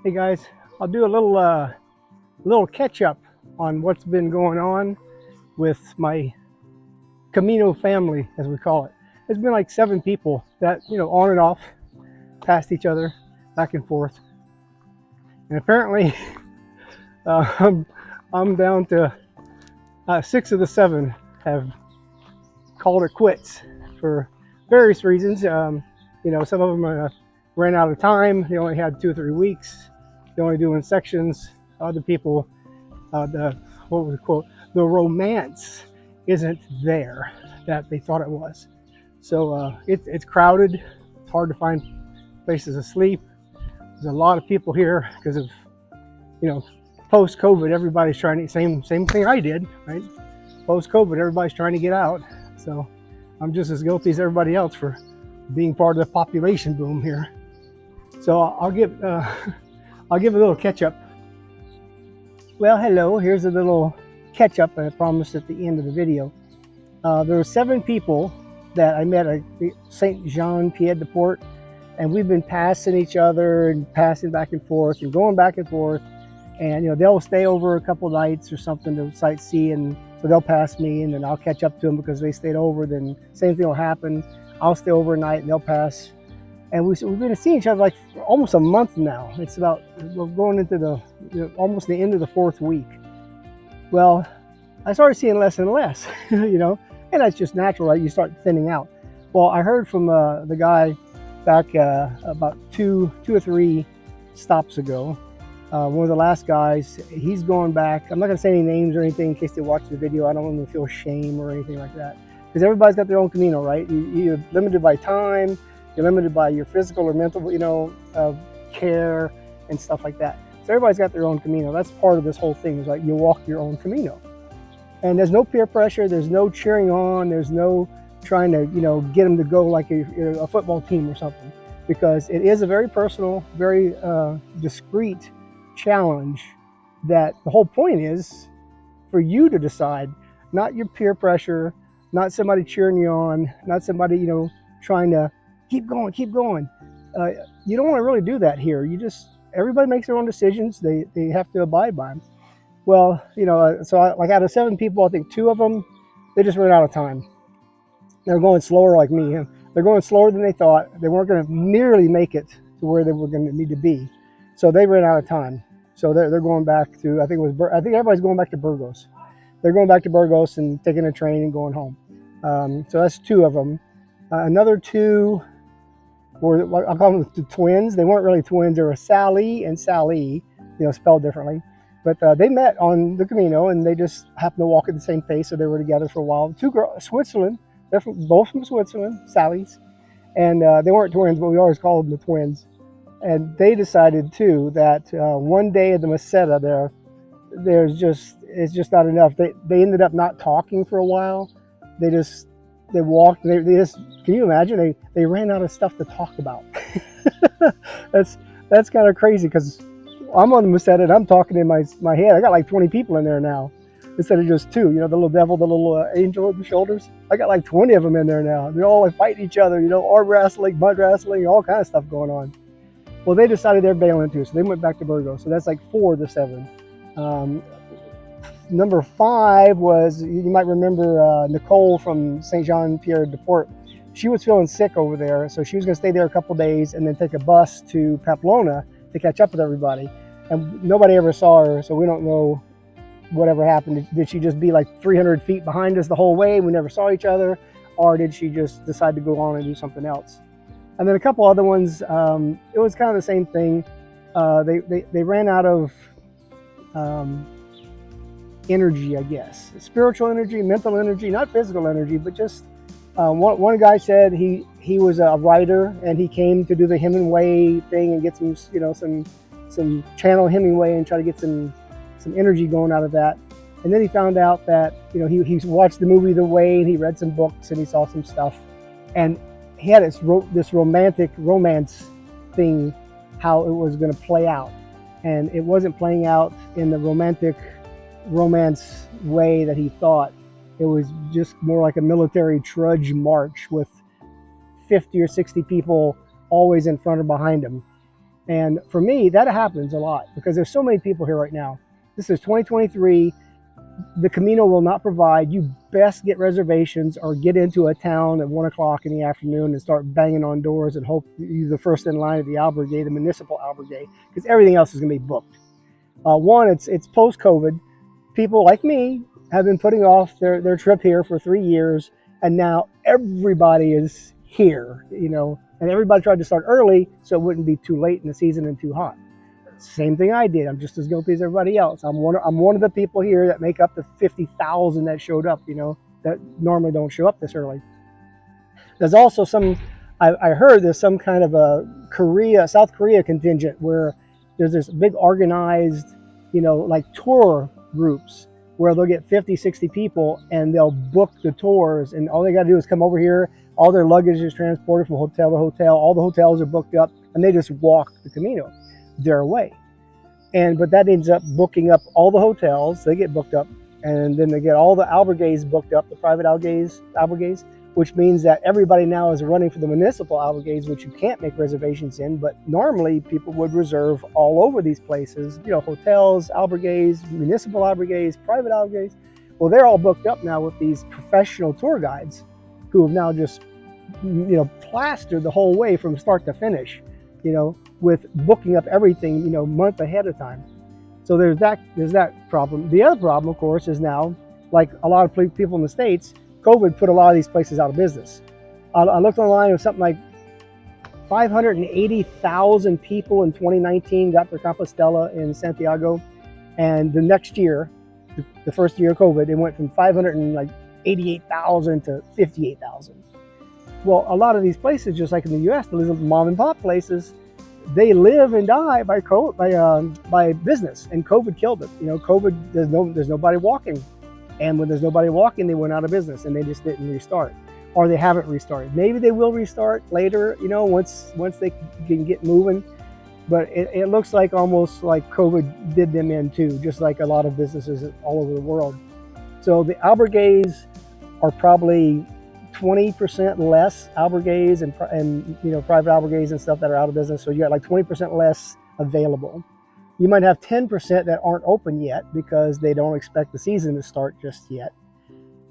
Hey guys, I'll do a little catch up on what's been going on with my Camino family, as we call it. There's been like 7 people that, on and off, past each other, back and forth. And apparently, I'm down to 6 of the 7 have called it quits for various reasons. Some of them ran out of time. They only had 2 or 3 weeks. They're only doing sections. Other people, the romance isn't there that they thought it was. So it's crowded. It's hard to find places to sleep. There's a lot of people here because of, post-COVID. Everybody's trying to same thing I did, right? Post-COVID, everybody's trying to get out. So I'm just as guilty as everybody else for being part of the population boom here. So I'll give a little catch up. Well, hello. Here's a little catch up I promised at the end of the video. There were 7 people that I met at Saint Jean Pied de Port, and we've been passing each other and passing back and forth and going back and forth. And they'll stay over a couple nights or something to sightsee, and so they'll pass me, and then I'll catch up to them because they stayed over. Then same thing will happen. I'll stay over a night, and they'll pass. And we've been seeing each other like for almost a month now. We're going into almost the end of the 4th week. Well, I started seeing less and less, and that's just natural, right? You start thinning out. Well, I heard from the guy back about 2 or 3 stops ago. One of the last guys, he's going back. I'm not going to say any names or anything in case they watch the video. I don't want them to feel shame or anything like that. Because everybody's got their own Camino, right? You're limited by time. You're limited by your physical or mental, care and stuff like that. So everybody's got their own Camino. That's part of this whole thing, is like you walk your own Camino. And there's no peer pressure. There's no cheering on. There's no trying to, get them to go like a football team or something. Because it is a very personal, very discreet challenge that the whole point is for you to decide, not your peer pressure, not somebody cheering you on, not somebody, trying to keep going. You don't want to really do that here. Everybody makes their own decisions. They have to abide by them. Well, like out of 7 people, I think 2 of them, they just ran out of time. They're going slower like me. They're going slower than they thought. They weren't going to nearly make it to where they were going to need to be. So they ran out of time. So they're going back to, I think everybody's going back to Burgos. They're going back to Burgos and taking a train and going home. So that's 2 of them. Another 2 were, I'll call them the twins. They weren't really twins. They were Sally and Sally, spelled differently. But they met on the Camino, and they just happened to walk at the same pace, so they were together for a while. 2 girls, Switzerland. They're both from Switzerland, Sally's. And they weren't twins, but we always called them the twins. And they decided, too, that one day at the Meseta there, it's just not enough. They ended up not talking for a while. They walked. They just, can you imagine? They ran out of stuff to talk about. That's kind of crazy, because I'm on the Meseta and I'm talking in my head. I got like 20 people in there now instead of just 2. The little devil, the little angel on the shoulders. I got like 20 of them in there now. They're all like fighting each other. Arm wrestling, mud wrestling, all kind of stuff going on. Well, they decided they're bailing too, so they went back to Burgos. So that's like 4 of the 7. Number 5 was, you might remember Nicole from Saint Jean Pied de Port. She was feeling sick over there, so she was going to stay there a couple days and then take a bus to Pamplona to catch up with everybody. And nobody ever saw her, so we don't know whatever happened. Did she just be like 300 feet behind us the whole way? We never saw each other, or did she just decide to go on and do something else? And then a couple other ones, it was kind of the same thing. They ran out of energy, I guess. Spiritual energy, mental energy, not physical energy, but just one guy said he was a writer, and he came to do the Hemingway thing and get some channel Hemingway and try to get some energy going out of that. And then he found out that he watched the movie The Way, and he read some books and he saw some stuff, and he had this romantic romance thing, how it was going to play out, and it wasn't playing out in the romantic romance way that he thought. It was just more like a military trudge march with 50 or 60 people always in front or behind him. And for me, that happens a lot because there's so many people here right now. This is 2023. The Camino will not provide. You best get reservations or get into a town at 1 o'clock in the afternoon and start banging on doors and hope you're the first in line at the albergue, the municipal albergue, because everything else is going to be booked. One, it's post-COVID. People like me have been putting off their trip here for 3 years, and now everybody is here, and everybody tried to start early so it wouldn't be too late in the season and too hot. Same thing I did. I'm just as guilty as everybody else. I'm one of the people here that make up the 50,000 that showed up, that normally don't show up this early. There's also I heard there's some kind of a South Korea contingent where there's this big organized, like tour groups where they'll get 50, 60 people and they'll book the tours, and all they got to do is come over here. All their luggage is transported from hotel to hotel. All the hotels are booked up, and they just walk the Camino their way. But that ends up booking up all the hotels. They get booked up, and then they get all the albergues booked up, the private albergues, which means that everybody now is running for the municipal albergues, which you can't make reservations in, but normally people would reserve all over these places, hotels, albergues, municipal albergues, private albergues. Well, they're all booked up now with these professional tour guides who have now just, plastered the whole way from start to finish, with booking up everything, month ahead of time. So there's that problem. The other problem, of course, is now, like a lot of people in the States, COVID put a lot of these places out of business. I looked online, it was something like 580,000 people in 2019 got their Compostela in Santiago. And the next year, the first year of COVID, it went from 588,000 to 58,000. Well, a lot of these places, just like in the US, these mom and pop places, they live and die by business, and COVID killed it. COVID, there's nobody walking. And when there's nobody walking, they went out of business and they just didn't restart, or they haven't restarted. Maybe they will restart later, once they can get moving. But it looks like almost like COVID did them in too, just like a lot of businesses all over the world. So the albergues are probably 20% less albergues and private albergues and stuff that are out of business. So you got like 20% less available. You might have 10% that aren't open yet because they don't expect the season to start just yet.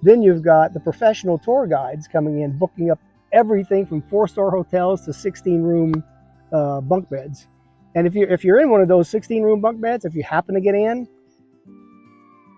Then you've got the professional tour guides coming in, booking up everything from 4-star hotels to 16-room bunk beds. And if you're in one of those 16-room bunk beds, if you happen to get in,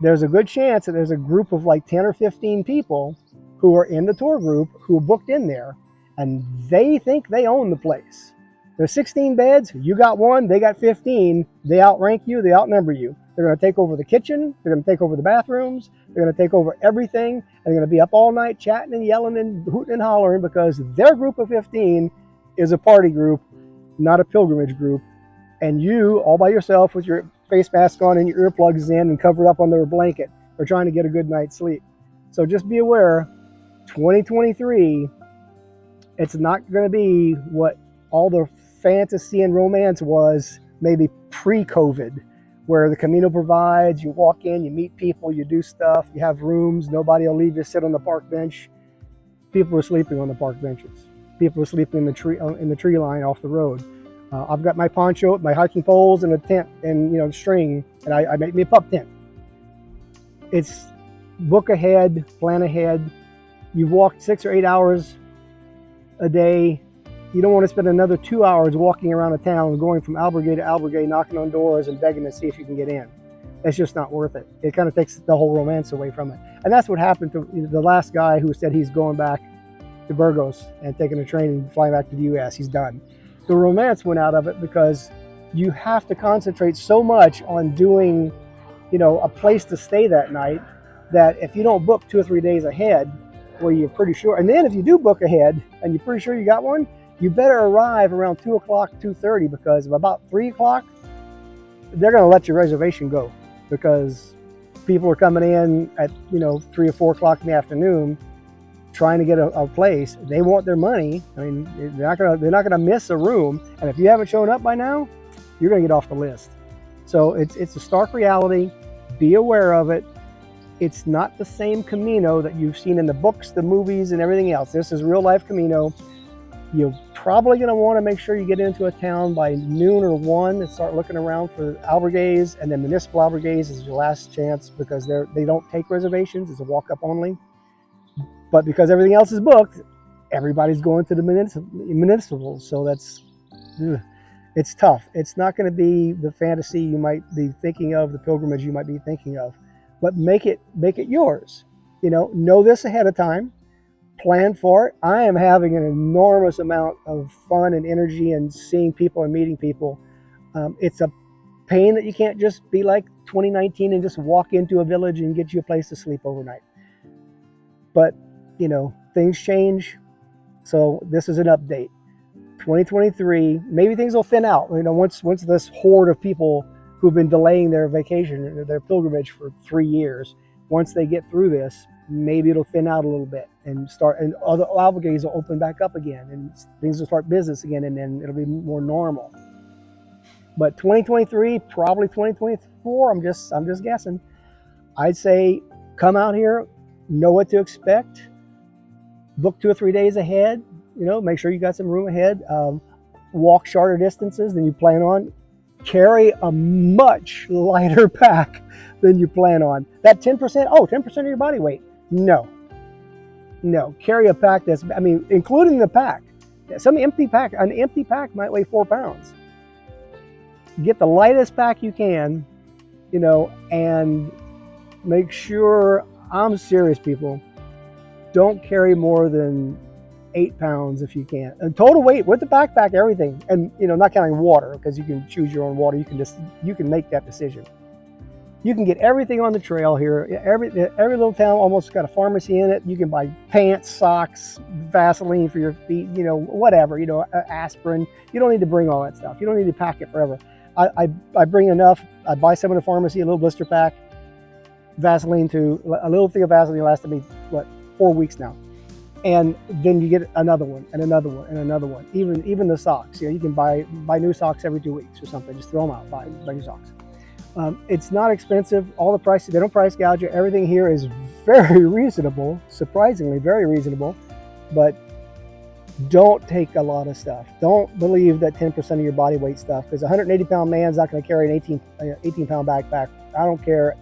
there's a good chance that there's a group of like 10 or 15 people who are in the tour group who booked in there, and they think they own the place. There's 16 beds, you got one, they got 15, they outrank you, they outnumber you. They're going to take over the kitchen, they're going to take over the bathrooms, they're going to take over everything, and they're going to be up all night chatting and yelling and hooting and hollering because their group of 15 is a party group, not a pilgrimage group. And you, all by yourself with your face mask on and your earplugs in and covered up under a blanket, are trying to get a good night's sleep. So just be aware, 2023, it's not going to be what all the fantasy and romance was maybe pre-COVID, where the Camino provides, you walk in, you meet people, you do stuff, you have rooms, nobody will leave you sit on the park bench. People are sleeping on the park benches. People are sleeping in the tree line off the road. I've got my poncho, my hiking poles, and a tent, and string, and I make me a pup tent. It's book ahead, plan ahead. You've walked 6 or 8 hours a day. You don't want to spend another 2 hours walking around a town, going from albergue to albergue, knocking on doors and begging to see if you can get in. It's just not worth it. It kind of takes the whole romance away from it. And that's what happened to the last guy who said he's going back to Burgos and taking a train and flying back to the US. He's done. The romance went out of it because you have to concentrate so much on doing, a place to stay that night, that if you don't book 2 or 3 days ahead, where you're pretty sure, and then if you do book ahead and you're pretty sure you got one, you better arrive around 2 o'clock, 2:30, because about 3 o'clock, they're going to let your reservation go, because people are coming in at 3 or 4 o'clock in the afternoon trying to get a place. They want their money. I mean, they're not gonna miss a room, and if you haven't shown up by now, you're going to get off the list. So it's a stark reality. Be aware of it. It's not the same Camino that you've seen in the books, the movies, and everything else. This is real life Camino. You probably going to want to make sure you get into a town by noon or 1 and start looking around for albergues, and then municipal albergues is your last chance because they don't take reservations. It's a walk-up only. But because everything else is booked, everybody's going to the municipals. So it's tough. It's not going to be the fantasy you might be thinking of, the pilgrimage you might be thinking of, but make it yours. Know this ahead of time. Plan for it. I am having an enormous amount of fun and energy and seeing people and meeting people. It's a pain that you can't just be like 2019 and just walk into a village and get you a place to sleep overnight. But, things change. So this is an update. 2023, maybe things will thin out. Once this horde of people who've been delaying their vacation, their pilgrimage for 3 years, once they get through this, maybe it'll thin out a little bit and other albergues will open back up again and things will start business again, and then it'll be more normal. But 2023, probably 2024, I'm just guessing. I'd say come out here, know what to expect, book 2 or 3 days ahead, make sure you got some room ahead, walk shorter distances than you plan on, carry a much lighter pack than you plan on. That 10% of your body weight. No, carry a pack including the pack. An empty pack might weigh 4 pounds. Get the lightest pack you can, and make sure, I'm serious, people, don't carry more than 8 pounds if you can. And total weight with the backpack, everything, and not counting water, because you can choose your own water. You can make that decision. You can get everything on the trail here. Every little town almost got a pharmacy in it. You can buy pants, socks, Vaseline for your feet, whatever, aspirin. You don't need to bring all that stuff. You don't need to pack it forever. I bring enough. I buy some in the pharmacy, a little blister pack, Vaseline too. A little thing of Vaseline lasted me, 4 weeks now. And then you get another one and another one and another one. Even the socks, you can buy new socks every 2 weeks or something. Just throw them out, buy new socks. It's not expensive. All the prices, they don't price gouge you. Everything here is very reasonable, surprisingly very reasonable. But don't take a lot of stuff. Don't believe that 10% of your body weight stuff, because a 180-pound man's not going to carry an 18-pound backpack. I don't care.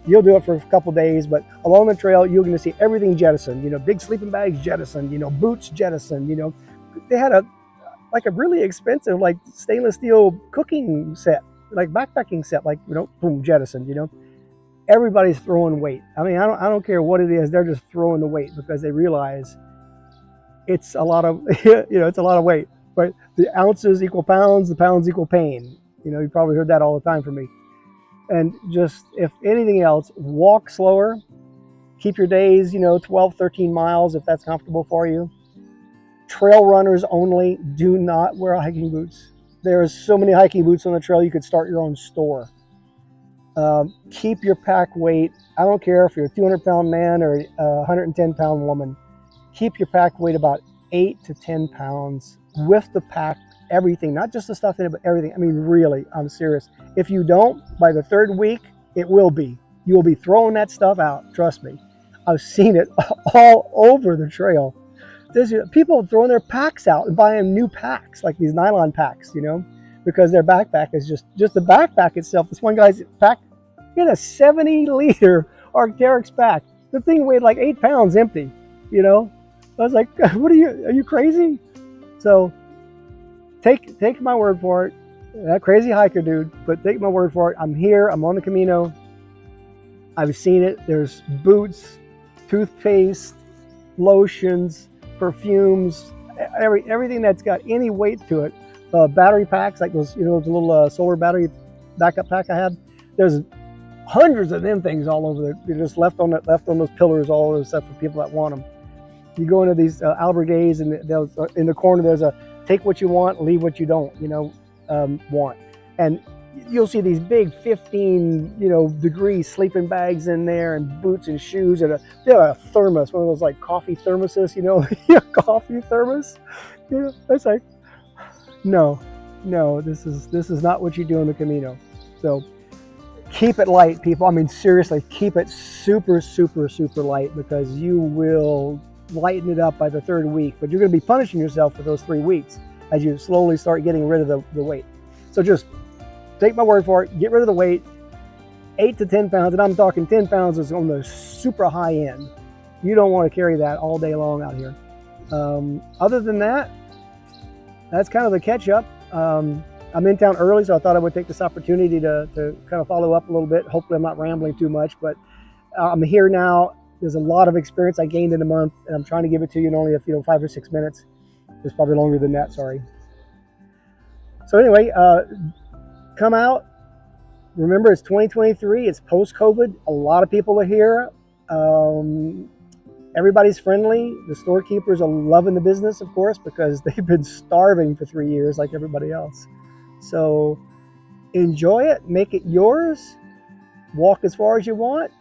You'll do it for a couple days, but along the trail, you're going to see everything jettisoned. Big sleeping bags jettisoned. Boots jettisoned. They had a really expensive stainless steel cooking set, backpacking set, boom, jettisoned. Everybody's throwing weight. I don't care what it is. They're just throwing the weight because they realize it's a lot of it's a lot of weight. But the ounces equal pounds. The pounds equal pain. You probably heard that all the time from me. And just, if anything else, walk slower. Keep your days, 12, 13 miles if that's comfortable for you. Trail runners only. Do not wear hiking boots. There are so many hiking boots on the trail, you could start your own store. Keep your pack weight. I don't care if you're a 200-pound man or a 110-pound woman. Keep your pack weight about 8 to 10 pounds with the pack. Everything, not just the stuff in it, but everything. Really, I'm serious. If you don't, by the 3rd week, it will be. You will be throwing that stuff out. Trust me. I've seen it all over the trail. There's people throwing their packs out and buying new packs, like these nylon packs, because their backpack is just the backpack itself. This one guy's pack, he had a 70-liter Arc'teryx pack. The thing weighed 8 pounds empty, I was like, are you crazy? So, Take my word for it. That crazy hiker dude, but take my word for it. I'm here. I'm on the Camino. I've seen it. There's boots, toothpaste, lotions, perfumes, everything that's got any weight to it. Battery packs, like those little solar battery backup pack I had. There's hundreds of them things all over there. They're just left on those pillars, all over stuff for people that want them. You go into these albergues, and in the corner there's a take what you want, leave what you don't, want. And you'll see these big 15, degree sleeping bags in there, and boots and shoes, and a thermos, one of those coffee thermoses, coffee thermos. It's like, no, this is not what you do on the Camino. So keep it light, people. Seriously, keep it super, super, super light, because you will lighten it up by the 3rd week, but you're going to be punishing yourself for those 3 weeks as you slowly start getting rid of the weight. So just take my word for it, get rid of the weight, 8 to 10 pounds, and I'm talking 10 pounds is on the super high end. You don't want to carry that all day long out here. Other than that, that's kind of the catch up. I'm in town early, so I thought I would take this opportunity to kind of follow up a little bit. Hopefully I'm not rambling too much, but I'm here now. There's a lot of experience I gained in a month, and I'm trying to give it to you in only 5 or 6 minutes. It's probably longer than that, sorry. So anyway, come out. Remember, it's 2023. It's post-COVID. A lot of people are here. Everybody's friendly. The storekeepers are loving the business, of course, because they've been starving for 3 years like everybody else. So enjoy it. Make it yours. Walk as far as you want.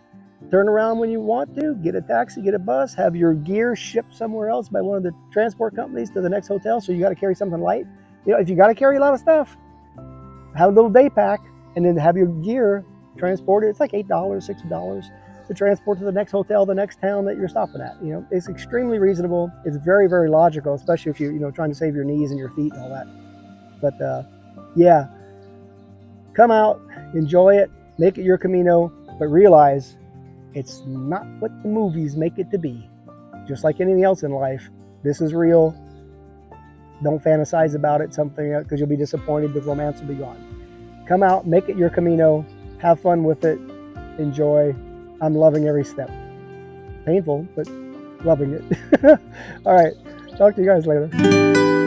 Turn around when you want to. Get a taxi, get a bus. Have your gear shipped somewhere else by one of the transport companies to the next hotel. So you got to carry something light. If you got to carry a lot of stuff, have a little day pack and then have your gear transported. It's like $8, $6 to transport to the next hotel, the next town that you're stopping at. It's extremely reasonable. It's very, very logical, especially if you're trying to save your knees and your feet and all that. But yeah, come out, enjoy it, make it your Camino, but realize it's not what the movies make it to be. Just like anything else in life, this is real. Don't fantasize about it, something, because you'll be disappointed. The romance will be gone. Come out, make it your Camino, have fun with it, enjoy. I'm loving every step. Painful, but loving it. All right, talk to you guys later.